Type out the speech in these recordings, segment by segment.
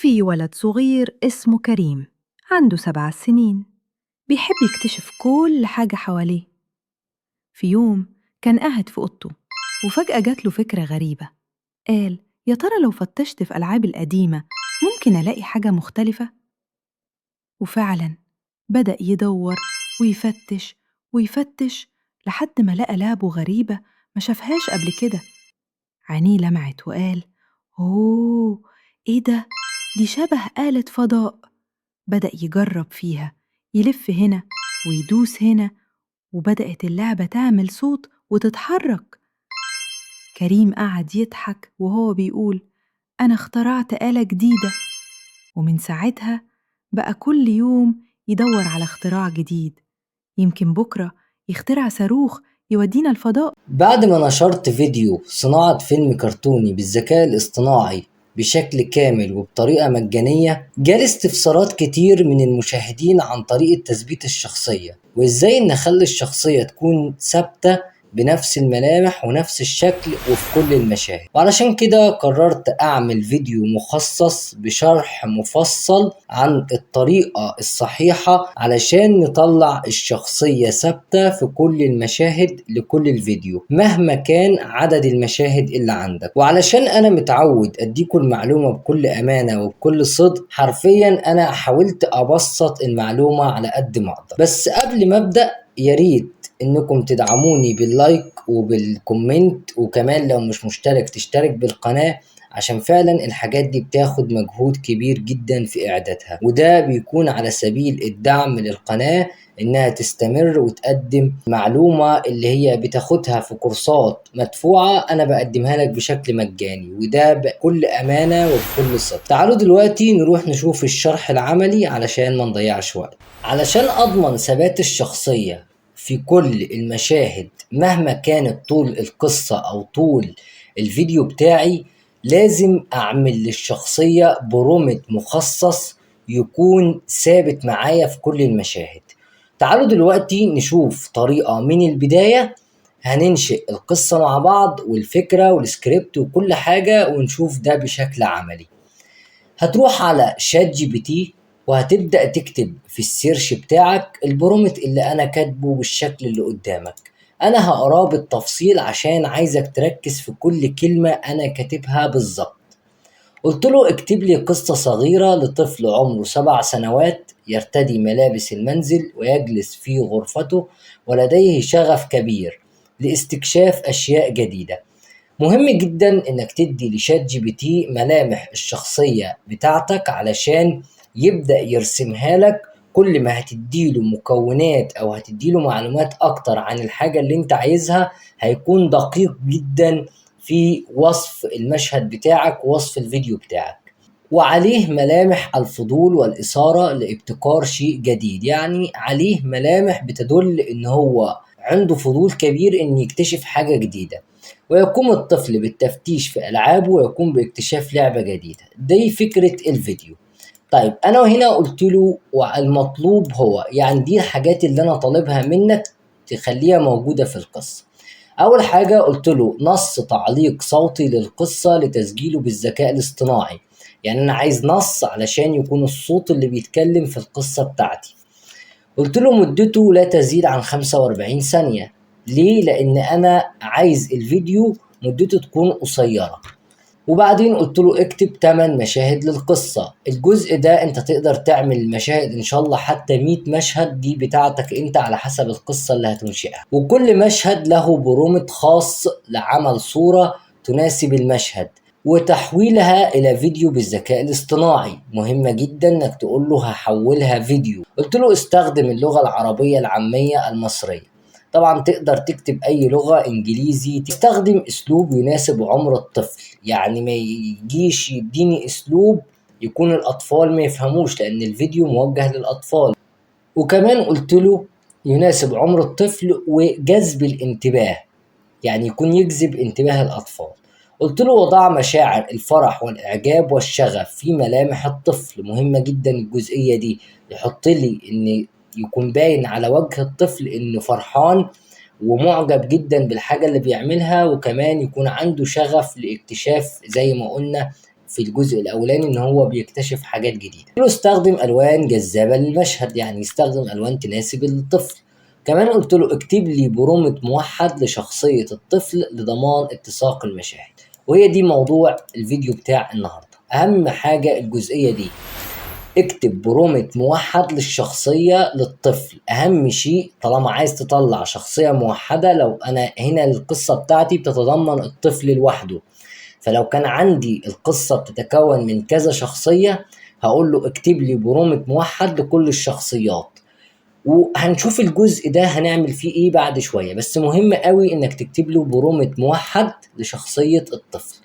في ولد صغير اسمه كريم، عنده 7 سنين، بيحب يكتشف كل حاجة حواليه. في يوم كان قاعد في أوضته وفجأة جات له فكرة غريبة. قال يا ترى لو فتشت في ألعابي القديمة ممكن ألاقي حاجة مختلفة؟ وفعلا بدأ يدور ويفتش ويفتش لحد ما لقى لعبة غريبة ما شافهاش قبل كده. عينيه لمعت وقال أوه، إيه ده؟ دي شبه آلة فضاء. بدأ يجرب فيها، يلف هنا ويدوس هنا، وبدأت اللعبة تعمل صوت وتتحرك. كريم قعد يضحك وهو بيقول أنا اخترعت آلة جديدة. ومن ساعتها بقى كل يوم يدور على اختراع جديد، يمكن بكرة يخترع صاروخ يودينا الفضاء. بعد ما نشرت فيديو صناعة فيلم كرتوني بالذكاء الاصطناعي بشكل كامل وبطريقة مجانية، جالي استفسارات كتير من المشاهدين عن طريقة تثبيت الشخصية وإزاي نخلي الشخصية تكون ثابتة بنفس الملامح ونفس الشكل وفي كل المشاهد. وعلشان كده قررت أعمل فيديو مخصص بشرح مفصل عن الطريقة الصحيحة علشان نطلع الشخصية ثابتة في كل المشاهد لكل الفيديو مهما كان عدد المشاهد اللي عندك. وعلشان أنا متعود أديكم المعلومة بكل أمانة وبكل صدق، حرفيا أنا حاولت أبسط المعلومة على قد ما أقدر. بس قبل ما أبدأ ياريت انكم تدعموني باللايك وبالكومنت، وكمان لو مش مشترك تشترك بالقناة، عشان فعلا الحاجات دي بتاخد مجهود كبير جدا في اعدادها، وده بيكون على سبيل الدعم للقناة انها تستمر وتقدم معلومة اللي هي بتاخدها في كورسات مدفوعة انا بقدمها لك بشكل مجاني، وده بكل امانة وبكل صدق. تعالوا دلوقتي نروح نشوف الشرح العملي علشان ما نضيعش وقت. علشان اضمن ثبات الشخصية في كل المشاهد مهما كانت طول القصة أو طول الفيديو بتاعي، لازم أعمل للشخصية برومت مخصص يكون ثابت معايا في كل المشاهد. تعالوا دلوقتي نشوف طريقة من البداية، هننشئ القصة مع بعض والفكرة والسكريبت وكل حاجة ونشوف ده بشكل عملي. هتروح على شات جي بي تي وهتبدأ تكتب في السيرش بتاعك البرومت اللي أنا كاتبه بالشكل اللي قدامك. أنا هقراه بالتفصيل عشان عايزك تركز في كل كلمة أنا كاتبها بالظبط. قلت له اكتب لي قصة صغيرة لطفل عمره 7 سنوات يرتدي ملابس المنزل ويجلس في غرفته ولديه شغف كبير لاستكشاف أشياء جديدة. مهم جدا انك تدي لشات جي بي تي ملامح الشخصية بتاعتك علشان يبدأ يرسمها لك. كل ما هتديله مكونات او هتديله معلومات اكتر عن الحاجة اللي انت عايزها، هيكون دقيق جدا في وصف المشهد بتاعك ووصف الفيديو بتاعك. وعليه ملامح الفضول والإثارة لابتكار شيء جديد، يعني عليه ملامح بتدل ان هو عنده فضول كبير ان يكتشف حاجة جديدة. ويقوم الطفل بالتفتيش في ألعابه ويقوم باكتشاف لعبة جديدة. دي فكرة الفيديو. طيب أنا هنا قلت له والمطلوب هو، يعني دي الحاجات اللي أنا طالبها منك تخليها موجودة في القصة. أول حاجة قلت له نص تعليق صوتي للقصة لتسجيله بالذكاء الاصطناعي، يعني أنا عايز نص علشان يكون الصوت اللي بيتكلم في القصة بتاعتي. قلت له مدته لا تزيد عن 45 ثانية. ليه؟ لأن أنا عايز الفيديو مدته تكون قصيرة. وبعدين قلت له اكتب 8 مشاهد للقصة. الجزء ده انت تقدر تعمل مشاهد ان شاء الله حتى 100 مشهد، دي بتاعتك انت على حسب القصة اللي هتنشئها. وكل مشهد له برومت خاص لعمل صورة تناسب المشهد وتحويلها الى فيديو بالذكاء الاصطناعي. مهمة جدا انك تقول له هحولها فيديو. قلت له استخدم اللغة العربية العامية المصرية. طبعا تقدر تكتب اي لغة، انجليزي، تستخدم اسلوب يناسب عمر الطفل، يعني ما يجيش يديني اسلوب يكون الاطفال ما يفهموش لان الفيديو موجه للاطفال. وكمان قلت له يناسب عمر الطفل وجذب الانتباه، يعني يكون يجذب انتباه الأطفال. قلت له وضع مشاعر الفرح والإعجاب والشغف في ملامح الطفل. مهمة جدا الجزئية دي، يحط لي إن يكون باين على وجه الطفل إنه فرحان ومعجب جدا بالحاجة اللي بيعملها، وكمان يكون عنده شغف لاكتشاف زي ما قلنا في الجزء الاولاني ان هو بيكتشف حاجات جديده. استخدم الوان جذابه للمشهد، يعني يستخدم الوان تناسب الطفل. كمان قلت له اكتب لي برومت موحد لشخصيه الطفل لضمان اتساق المشاهد. وهي دي موضوع الفيديو بتاع النهارده. اهم حاجه الجزئيه دي، اكتب برومت موحد للشخصية للطفل. أهم شيء طالما عايز تطلع شخصية موحدة، لو أنا هنا القصة بتاعتي بتتضمن الطفل لوحده، فلو كان عندي القصة بتتكون من كذا شخصية هقول له اكتب لي برومت موحد لكل الشخصيات. وهنشوف الجزء ده هنعمل فيه ايه بعد شوية، بس مهم قوي انك تكتب له برومت موحد لشخصية الطفل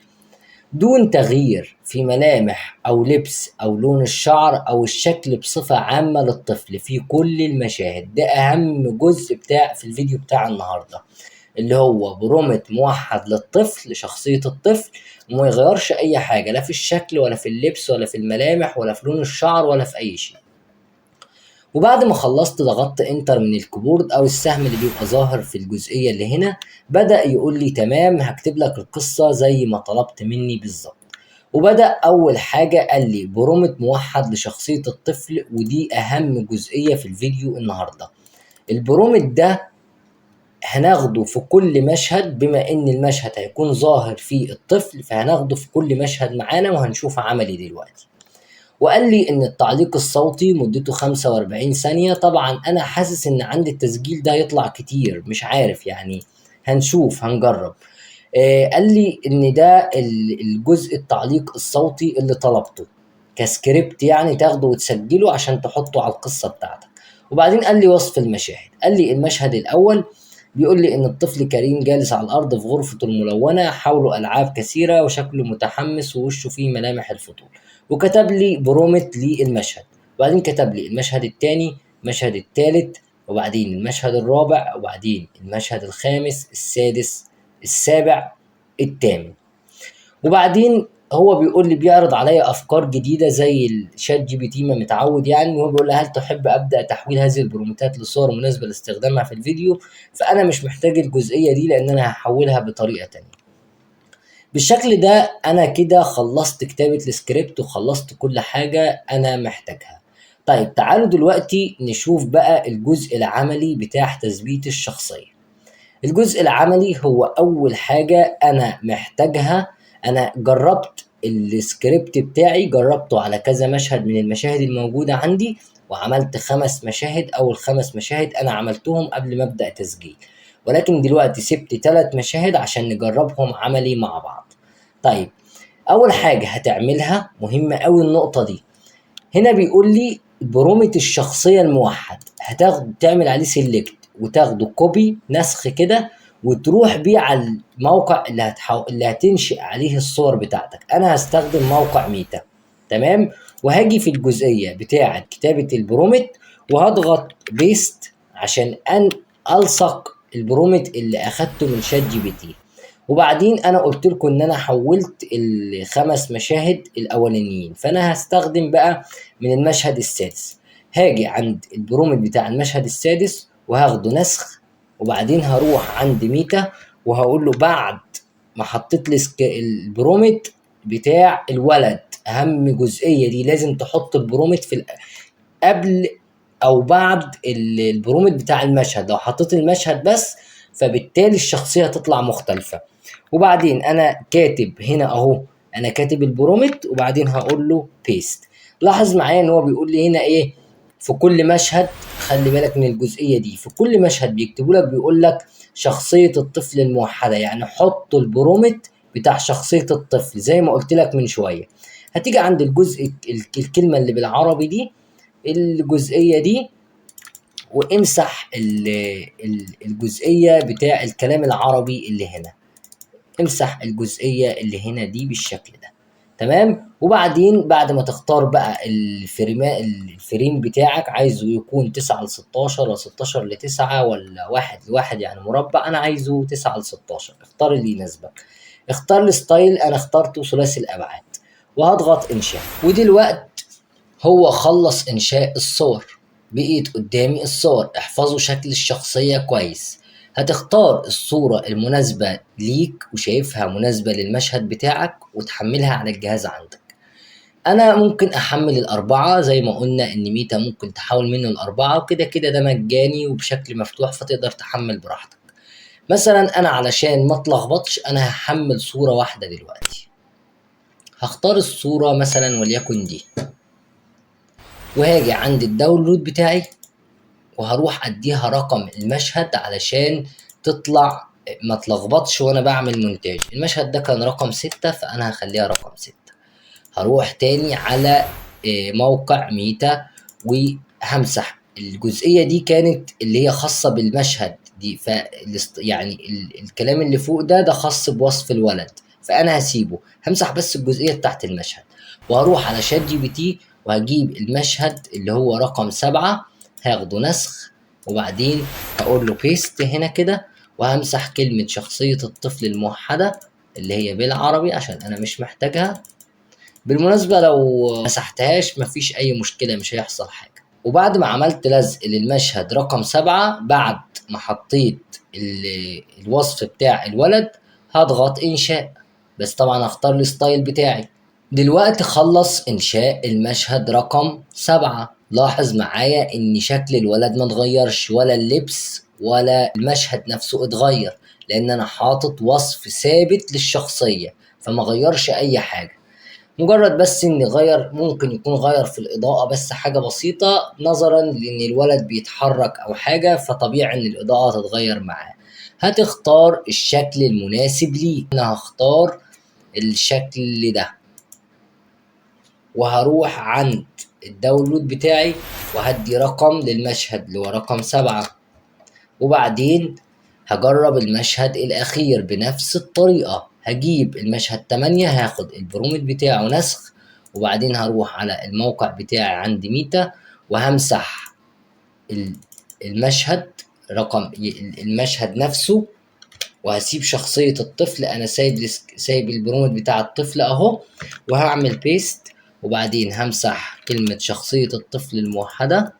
دون تغيير في ملامح أو لبس أو لون الشعر أو الشكل بصفة عامة للطفل في كل المشاهد. ده أهم جزء بتاع في الفيديو بتاع النهاردة، اللي هو برومت موحد للطفل لشخصية الطفل، وما يغيرش أي حاجة، لا في الشكل ولا في اللبس ولا في الملامح ولا في لون الشعر ولا في أي شيء. وبعد ما خلصت ضغطت انتر من الكيبورد او السهم اللي بيبقى ظاهر في الجزئية اللي هنا، بدأ يقول لي تمام هكتب لك القصة زي ما طلبت مني بالظبط. وبدأ أول حاجة قال لي برومت موحد لشخصية الطفل، ودي أهم جزئية في الفيديو النهاردة. البرومت ده هناخده في كل مشهد، بما إن المشهد هيكون ظاهر فيه الطفل فهناخده في كل مشهد معانا وهنشوف عملي دلوقتي. وقال لي ان التعليق الصوتي مدته 45 ثانية. طبعا انا حاسس ان عندي التسجيل ده يطلع كتير، مش عارف يعني، هنشوف هنجرب. قال لي ان ده الجزء التعليق الصوتي اللي طلبته كسكريبت، يعني تاخده وتسجله عشان تحطه على القصة بتاعتك. وبعدين قال لي وصف المشاهد. قال لي المشهد الاول بيقول لي ان الطفل كريم جالس على الارض في غرفته الملونة، حوله العاب كثيرة وشكله متحمس ووشه فيه ملامح الفضول. وكتب لي برومت للمشهد، وبعدين كتب لي المشهد الثاني، المشهد الثالث، وبعدين المشهد الرابع، وبعدين المشهد الخامس، السادس، السابع، الثامن. وبعدين هو بيقول لي بيعرض عليا افكار جديده زي الشات جي بي تي ما متعود يعني. وهو بيقول لي هل تحب ابدا تحويل هذه البرومتات لصور مناسبه لاستخدامها في الفيديو؟ فانا مش محتاج الجزئيه دي لان انا هحولها بطريقه تانية. بالشكل ده انا كده خلصت كتابة السكريبت وخلصت كل حاجة انا محتاجها. طيب تعالوا دلوقتي نشوف بقى الجزء العملي بتاع تثبيت الشخصية. الجزء العملي هو اول حاجة انا محتاجها. انا جربت السكريبت بتاعي، جربته على كذا مشهد من المشاهد الموجودة عندي، وعملت 5 مشاهد. اول 5 مشاهد انا عملتهم قبل ما ابدأ تسجيل، ولكن دلوقتي سبت 3 مشاهد عشان نجربهم عملي مع بعض. طيب اول حاجة هتعملها مهمة قوي النقطة دي. هنا بيقول لي برومت الشخصية الموحد، هتاخد تعمل عليه سيلكت وتاخده كوبي نسخ كده، وتروح بيه على الموقع اللي هتنشئ عليه الصور بتاعتك. انا هستخدم موقع ميتا، تمام. وهاجي في الجزئية بتاعة كتابة البرومت وهضغط بيست عشان الصق البرومت اللي اخدته من شات جي بي تي. وبعدين انا قلت لكم ان انا حولت ال5 مشاهد الاولانيين، فانا هستخدم بقى من المشهد السادس. هاجي عند البرومت بتاع المشهد السادس وهاخده نسخ، وبعدين هروح عند ميتا وهقول له بعد ما حطيت لي البرومت بتاع الولد، اهم جزئية دي لازم تحط البرومت في قبل او بعد البرومت بتاع المشهد. لو حطيت المشهد بس فبالتالي الشخصية تطلع مختلفة. وبعدين انا كاتب هنا اهو، انا كاتب البرومت وبعدين هقول له بيست. لاحظ معايا ان هو بيقول لي هنا ايه في كل مشهد. خلي بالك من الجزئية دي، في كل مشهد بيكتبوا لك بيقول لك شخصية الطفل الموحدة، يعني حط البرومت بتاع شخصية الطفل زي ما قلت لك من شوية. هتيجي عند الجزء الكلمة اللي بالعربي دي، الجزئية دي، وامسح الجزئية بتاع الكلام العربي اللي هنا. امسح الجزئية اللي هنا دي بالشكل ده، تمام. وبعدين بعد ما تختار بقى الفريم بتاعك، عايزه يكون 9:16 ولا 16:9 ولا 1:1 يعني مربع، انا عايزه 9:16. اختار اللي يناسبك. اختار الستايل، انا اخترته ثلاثي الابعاد وهضغط انشاء. ودلوقتي هو خلص انشاء الصور، بقيت قدامي الصور. احفظوا شكل الشخصية كويس. هتختار الصورة المناسبة ليك وشايفها مناسبة للمشهد بتاعك وتحملها على الجهاز عندك. انا ممكن احمل الاربعة زي ما قلنا ان ميتا ممكن تحول منه الاربعة، وكده كده ده مجاني وبشكل مفتوح فتقدر تحمل براحتك. مثلا انا علشان ما اتلخبطش انا هحمل صورة واحدة دلوقتي. هختار الصورة مثلا وليكن دي، وهاجي عند الداونلود بتاعي وهروح اديها رقم المشهد علشان تطلع ما تلخبطش وانا بعمل مونتاج. المشهد ده كان رقم 6 فانا هخليها رقم 6. هروح تاني على موقع ميتا وهمسح الجزئية دي كانت اللي هي خاصة بالمشهد دي، يعني الكلام اللي فوق ده خاص بوصف الولد فأنا هسيبه، همسح بس الجزئية بتاعت المشهد. وهروح على شات جي بي تي وهجيب المشهد اللي هو رقم 7، هاخده نسخ وبعدين هقول له بيست هنا كده، وهمسح كلمة شخصية الطفل الموحدة اللي هي بالعربي عشان أنا مش محتاجها. بالمناسبة لو مسحتهاش مفيش أي مشكلة، مش هيحصل حاجة. وبعد ما عملت لزق للمشهد رقم 7 بعد ما حطيت الوصف بتاع الولد هضغط إنشاء، بس طبعا هختار الستايل بتاعي. دلوقتي خلص إنشاء المشهد رقم 7. لاحظ معايا إن شكل الولد ما اتغيرش ولا اللبس ولا المشهد نفسه اتغير، لأن أنا حاطط وصف ثابت للشخصية فما غيرش أي حاجة. مجرد بس ان غير، ممكن يكون غير في الاضاءة بس حاجة بسيطة نظرا لان الولد بيتحرك او حاجة، فطبيعي ان الاضاءة تتغير معاه. هتختار الشكل المناسب ليك. انا هختار الشكل ده وهروح عند الداونلود بتاعي وهدي رقم للمشهد اللي هو رقم 7، وبعدين هجرب المشهد الأخير بنفس الطريقة. هجيب المشهد 8 هاخد البرومت بتاعه نسخ، وبعدين هروح على الموقع بتاعي عند ميتا وهمسح المشهد رقم المشهد نفسه، وهسيب شخصية الطفل. أنا سايب البرومت بتاع الطفل أهو، وهعمل بيست وبعدين همسح كلمة شخصية الطفل الموحدة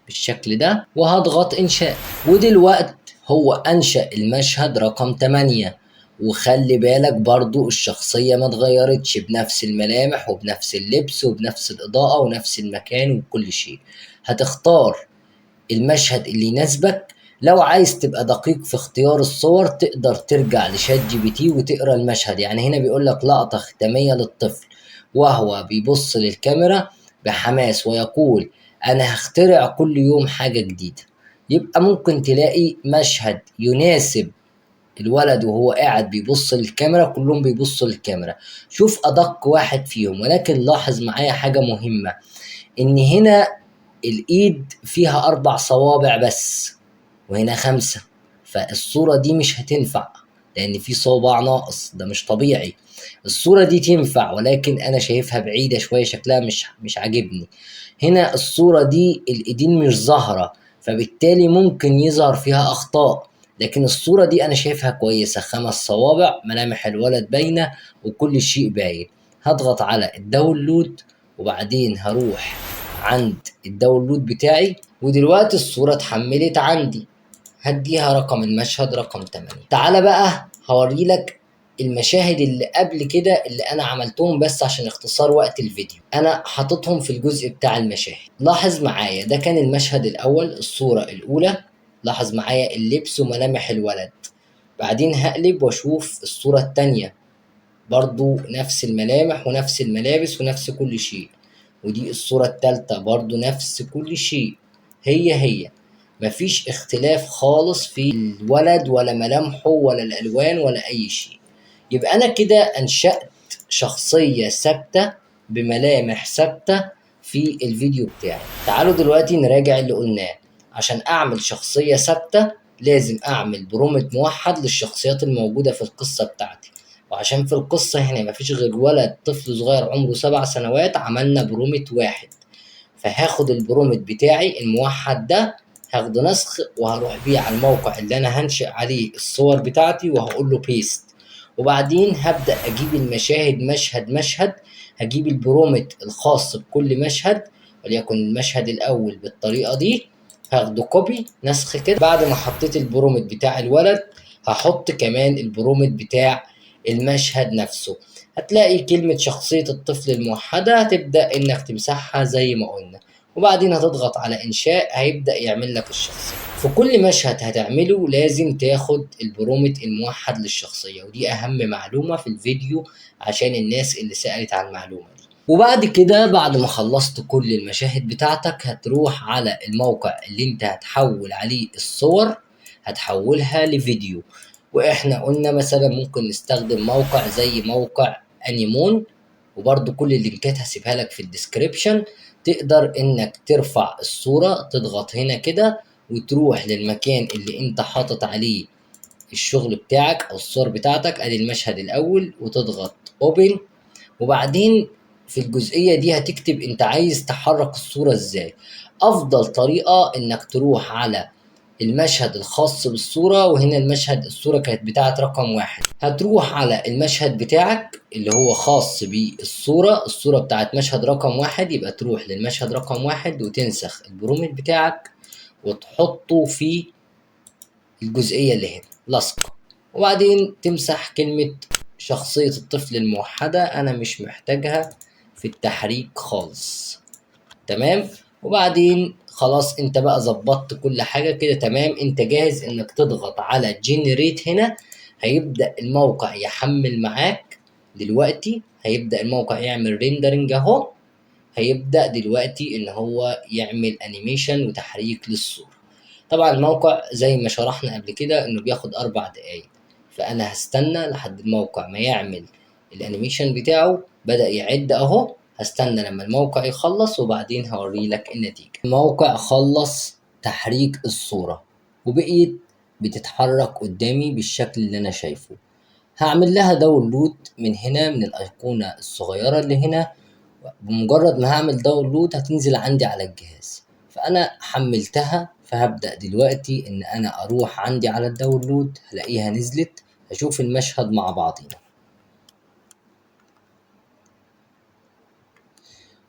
بالشكل ده وهضغط إنشاء. ودلوقت هو أنشأ المشهد رقم 8، وخلي بالك برضو الشخصية ما اتغيرتش، بنفس الملامح وبنفس اللبس وبنفس الإضاءة ونفس المكان وكل شيء. هتختار المشهد اللي يناسبك. لو عايز تبقى دقيق في اختيار الصور تقدر ترجع لشات جي بي تي وتقرا المشهد. يعني هنا بيقول لك لقطة ختامية للطفل وهو بيبص للكاميرا بحماس ويقول أنا هخترع كل يوم حاجة جديدة. يبقى ممكن تلاقي مشهد يناسب الولد وهو قاعد بيبص للكاميرا، كلهم بيبصوا للكاميرا. شوف أدق واحد فيهم، ولكن لاحظ معايا حاجة مهمة، إن هنا الإيد فيها 4 صوابع بس وهنا 5، فالصورة دي مش هتنفع لأن في صوبع ناقص، ده مش طبيعي. الصورة دي تنفع ولكن أنا شايفها بعيدة شوية، شكلها مش عاجبني. هنا الصورة دي الإيدين مش ظاهرة فبالتالي ممكن يظهر فيها أخطاء، لكن الصورة دي أنا شايفها كويسة، 5 صوابع، ملامح الولد باينة وكل شيء باين. هضغط على الداونلود وبعدين هروح عند الداونلود بتاعي، ودلوقتي الصورة اتحملت عندي. هديها رقم المشهد رقم 8. تعالى بقى هوريلك المشاهد اللي قبل كده اللي انا عملتهم بس عشان اختصار وقت الفيديو، انا حاططهم في الجزء بتاع المشاهد. لاحظ معايا ده كان المشهد الاول، الصورة الاولى. لاحظ معايا اللبس وملامح الولد. بعدين هقلب واشوف الصورة التانية، برضو نفس الملامح ونفس الملابس ونفس كل شيء. ودي الصورة التالتة برضو نفس كل شيء، هي مفيش اختلاف خالص في الولد ولا ملامحه ولا الألوان ولا أي شيء. يبقى أنا كده أنشأت شخصية ثابتة بملامح ثابتة في الفيديو بتاعي. تعالوا دلوقتي نراجع اللي قلناه. عشان أعمل شخصية ثابتة لازم أعمل برومت موحد للشخصيات الموجودة في القصة بتاعتي، وعشان في القصة هنا مفيش غير ولد طفل صغير عمره 7 سنوات عملنا برومت واحد. فهاخد البرومت بتاعي الموحد ده هاخده نسخ وهروح بيه على الموقع اللي انا هنشئ عليه الصور بتاعتي وهقول له بيست، وبعدين هبدأ اجيب المشاهد مشهد مشهد. هجيب البرومت الخاص بكل مشهد، وليكن المشهد الاول بالطريقة دي، هاخده كوبي نسخ كده. بعد ما حطيت البرومت بتاع الولد هحط كمان البرومت بتاع المشهد نفسه. هتلاقي كلمة شخصية الطفل الموحدة، هتبدأ انك تمسحها زي ما قلنا، وبعدين هتضغط على انشاء، هيبدأ يعمل لك الشخصية. في كل مشهد هتعمله لازم تاخد البرومت الموحد للشخصية، ودي اهم معلومة في الفيديو عشان الناس اللي سألت عن المعلومة دي. وبعد كده بعد ما خلصت كل المشاهد بتاعتك هتروح على الموقع اللي انت هتحول عليه الصور، هتحولها لفيديو. واحنا قلنا مثلا ممكن نستخدم موقع زي موقع انيمون، وبرضو كل اللينكات هسيبها لك في الديسكريبشن. تقدر انك ترفع الصورة، تضغط هنا كده وتروح للمكان اللي انت حاطط عليه الشغل بتاعك او الصور بتاعتك، ادي المشهد الاول، وتضغط اوبن. وبعدين في الجزئية دي هتكتب انت عايز تحرك الصورة ازاي. افضل طريقة انك تروح على المشهد الخاص بالصورة، وهنا المشهد الصورة كانت بتاعت رقم 1، هتروح على المشهد بتاعك اللي هو خاص بالصورة، الصورة بتاعت مشهد رقم 1، يبقى تروح للمشهد رقم 1 وتنسخ البرومت بتاعك وتحطه في الجزئية اللي هنا لصق، وبعدين تمسح كلمة شخصية الطفل الموحدة، أنا مش محتاجها في التحريك خالص. تمام. وبعدين خلاص انت بقى ظبطت كل حاجة كده تمام، انت جاهز انك تضغط على جنريت هنا. هيبدأ الموقع يحمل معاك دلوقتي، هيبدأ الموقع يعمل ريندرنج اهو، هيبدأ دلوقتي ان هو يعمل انيميشن وتحريك للصورة. طبعا الموقع زي ما شرحنا قبل كده انه بياخد 4 دقايق، فانا هستنى لحد الموقع ما يعمل الانيميشن بتاعه. بدأ يعد اهو، هستنى لما الموقع يخلص وبعدين هوري لك النتيجة. الموقع خلص تحريك الصورة وبقيت بتتحرك قدامي بالشكل اللي انا شايفه. هعمل لها داونلود من هنا من الايقونة الصغيرة اللي هنا. بمجرد ما هعمل داونلود هتنزل عندي على الجهاز، فانا حملتها. فهبدأ دلوقتي ان انا اروح عندي على الداونلود، هلاقيها نزلت، هشوف المشهد مع بعضينا.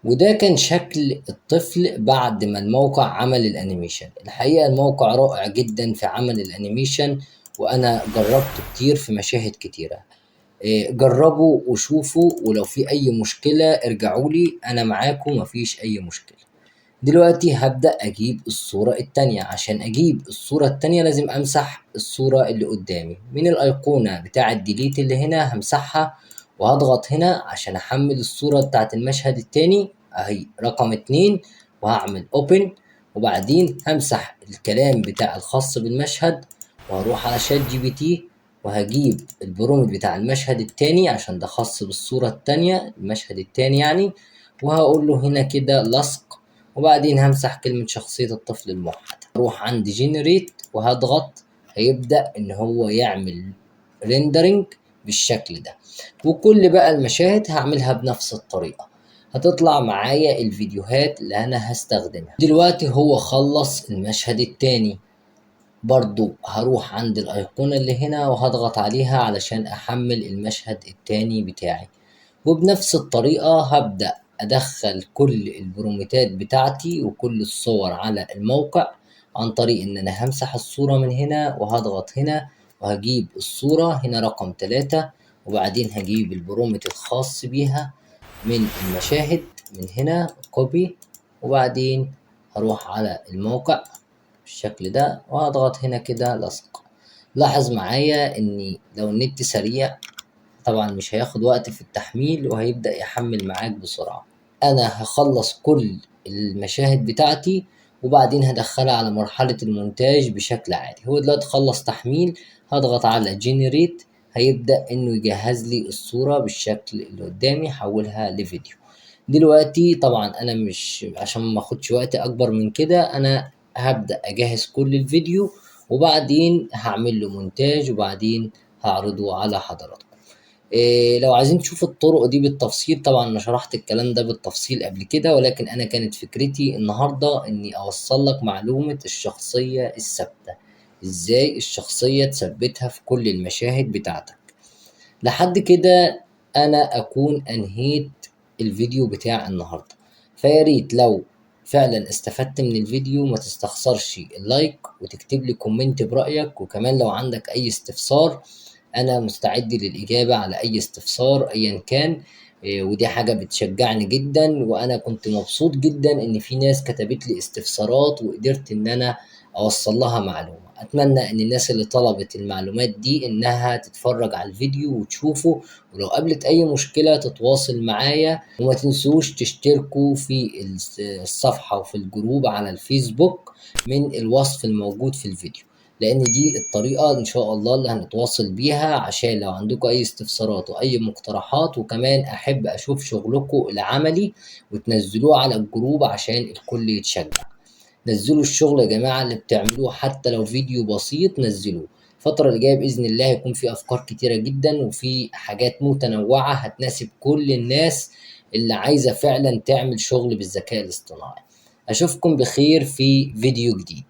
وده كان شكل الطفل بعد ما الموقع عمل الانيميشن. الحقيقة الموقع رائع جدا في عمل الانيميشن، وانا جربته كتير في مشاهد كتيرة. جربوا وشوفوا، ولو في اي مشكلة ارجعوا لي، انا معاكم مفيش اي مشكلة. دلوقتي هبدأ أجيب الصورة التانية. عشان أجيب الصورة التانية لازم أمسح الصورة اللي قدامي من الأيقونة بتاعة ديليت اللي هنا، همسحها وهضغط هنا عشان أحمل الصورة بتاعة المشهد التاني أهي رقم 2، وهعمل open. وبعدين همسح الكلام بتاع الخاص بالمشهد، وهروح على شات جي بي تي وهجيب البرومت بتاع المشهد التاني عشان ده خاص بالصورة التانية، المشهد التاني يعني، وهقول له هنا كده لصق. وبعدين همسح كلمة شخصية الطفل الموحد، اروح عند جنريت وهضغط، هيبدأ ان هو يعمل ريندرنج بالشكل ده. وكل بقى المشاهد هعملها بنفس الطريقة، هتطلع معايا الفيديوهات اللي انا هستخدمها. دلوقتي هو خلص المشهد التاني، برضو هروح عند الأيقونة اللي هنا وهضغط عليها علشان أحمل المشهد التاني بتاعي. وبنفس الطريقة هبدأ أدخل كل البرومتات بتاعتي وكل الصور على الموقع عن طريق إن أنا همسح الصورة من هنا وهضغط هنا، وهجيب الصورة هنا رقم 3، وبعدين هجيب البرومت الخاص بيها من المشاهد من هنا كوبي، وبعدين هروح على الموقع بالشكل ده وهضغط هنا كده لصق. لاحظ معايا إني لو النت سريع طبعا مش هياخد وقت في التحميل وهيبدأ يحمل معاك بسرعة. أنا هخلص كل المشاهد بتاعتي وبعدين هدخلها على مرحلة المونتاج بشكل عادي. هو دلوقتي خلص تحميل، هضغط على جنريت، هيبدأ إنه يجهز لي الصورة بالشكل اللي قدامي، حولها لفيديو. دلوقتي طبعا أنا مش عشان ما أخدش وقت أكبر من كده، أنا هبدأ أجهز كل الفيديو وبعدين هعمل له مونتاج وبعدين هعرضه على حضراتكم. لو عايزين تشوفوا الطرق دي بالتفصيل، طبعا انا شرحت الكلام ده بالتفصيل قبل كده، ولكن انا كانت فكرتي النهارده اني اوصل لك معلومة الشخصية الثابتة، ازاي الشخصية تثبتها في كل المشاهد بتاعتك. لحد كده انا اكون انهيت الفيديو بتاع النهارده. فياريت لو فعلا استفدت من الفيديو ما تستخسرش اللايك وتكتب لي كومنت برأيك، وكمان لو عندك أي استفسار أنا مستعد للإجابة على أي استفسار أيا كان. ودي حاجة بتشجعني جدا، وأنا كنت مبسوط جدا إن في ناس كتبت لي استفسارات وقدرت إن أنا أوصل لها معلومة. أتمنى إن الناس اللي طلبت المعلومات دي إنها تتفرج على الفيديو وتشوفه، ولو قابلت أي مشكلة تتواصل معايا. وما تنسوش تشتركوا في الصفحة وفي الجروب على الفيسبوك من الوصف الموجود في الفيديو، لأن دي الطريقة إن شاء الله اللي هنتواصل بيها، عشان لو عندكم أي استفسارات وأي مقترحات. وكمان أحب أشوف شغلكم العملي وتنزلوه على الجروب عشان الكل يتشجع. نزلوا الشغل يا جماعة اللي بتعملوه، حتى لو فيديو بسيط نزلوه. الفترة اللي جاية بإذن الله هيكون في أفكار كتيرة جدا وفي حاجات متنوعة هتناسب كل الناس اللي عايزة فعلا تعمل شغل بالذكاء الاصطناعي. أشوفكم بخير في فيديو جديد.